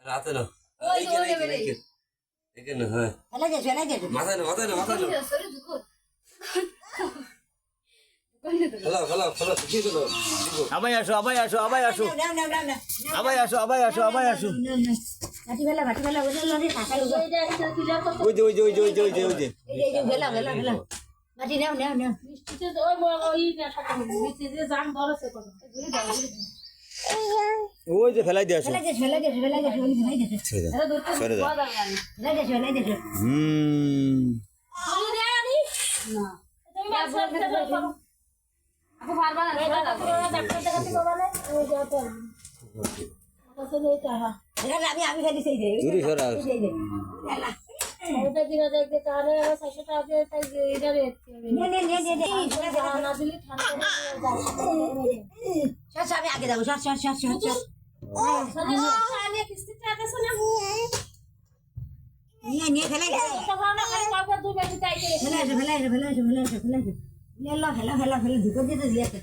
রাতে না এখানে হ্যাঁ মাথায় না খেলা শিখিয়ে দিল আবাই আসো ওই যে ওই যে ফেলাই দিয়ে আসো আমি আগে যাবো নিয়ে ফেলে ঢুকে দিতে দিয়েছে